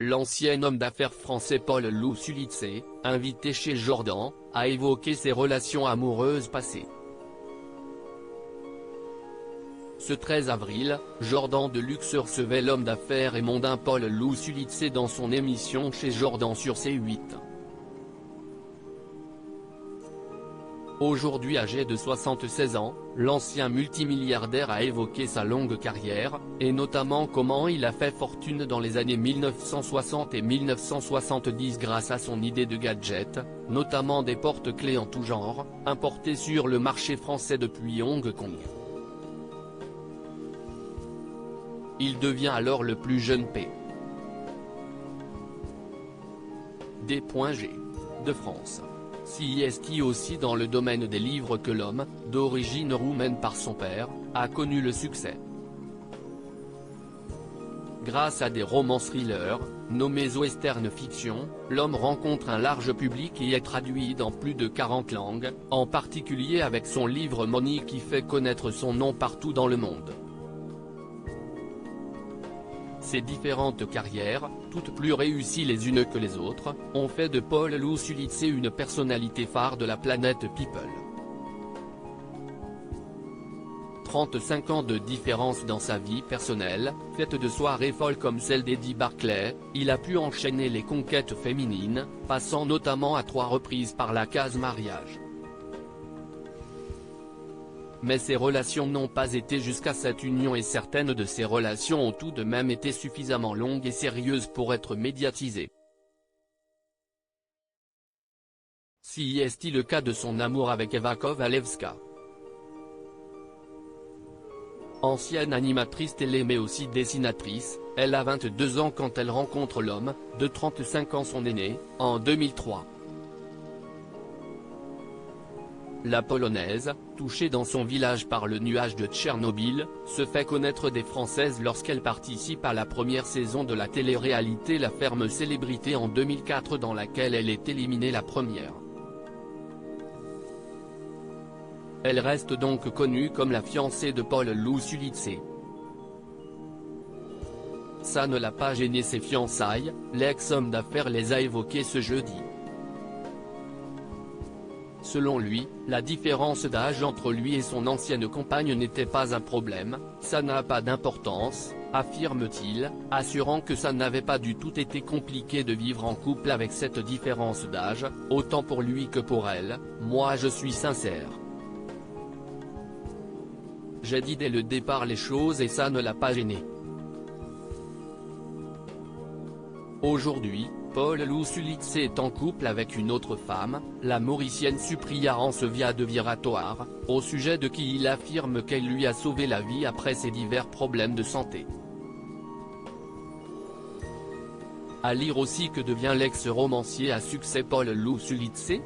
L'ancien homme d'affaires français Paul Lousulitze, invité chez Jordan, a évoqué ses relations amoureuses passées. Ce 13 avril, Jordan de Luxe recevait l'homme d'affaires et mondain Paul Lousulitze dans son émission chez Jordan sur C8. Aujourd'hui âgé de 76 ans, l'ancien multimilliardaire a évoqué sa longue carrière, et notamment comment il a fait fortune dans les années 1960 et 1970 grâce à son idée de gadget, notamment des porte-clés en tout genre, importés sur le marché français depuis Hong Kong. Il devient alors le plus jeune P.D.G. de France. CIST aussi dans le domaine des livres que l'homme, d'origine roumaine par son père, a connu le succès. Grâce à des romans thrillers, nommés western fiction, l'homme rencontre un large public et est traduit dans plus de 40 langues, en particulier avec son livre Money qui fait connaître son nom partout dans le monde. Ces différentes carrières, toutes plus réussies les unes que les autres, ont fait de Paul Lousulitze une personnalité phare de la planète People. 35 ans de différence dans sa vie personnelle, faite de soirées folles comme celle d'Eddie Barclay, il a pu enchaîner les conquêtes féminines, passant notamment à 3 reprises par la case mariage. Mais ses relations n'ont pas été jusqu'à cette union et certaines de ces relations ont tout de même été suffisamment longues et sérieuses pour être médiatisées. Si est-il le cas de son amour avec Eva Kovalevska. Ancienne animatrice télé mais aussi dessinatrice, elle a 22 ans quand elle rencontre l'homme, de 35 ans son aîné, en 2003. La Polonaise, touchée dans son village par le nuage de Tchernobyl, se fait connaître des Françaises lorsqu'elle participe à la première saison de la télé-réalité La Ferme Célébrité en 2004 dans laquelle elle est éliminée la première. Elle reste donc connue comme la fiancée de Paul Lousulitze. Ça ne l'a pas gêné ses fiançailles, l'ex-homme d'affaires les a évoquées ce jeudi. Selon lui, la différence d'âge entre lui et son ancienne compagne n'était pas un problème, ça n'a pas d'importance, affirme-t-il, assurant que ça n'avait pas du tout été compliqué de vivre en couple avec cette différence d'âge, autant pour lui que pour elle, moi je suis sincère. J'ai dit dès le départ les choses et ça ne l'a pas gêné. Aujourd'hui, Paul Lousulitze est en couple avec une autre femme, la Mauricienne Supriya Ransevia de Viratoar, au sujet de qui il affirme qu'elle lui a sauvé la vie après ses divers problèmes de santé. À lire aussi que devient l'ex-romancier à succès Paul Lousulitze.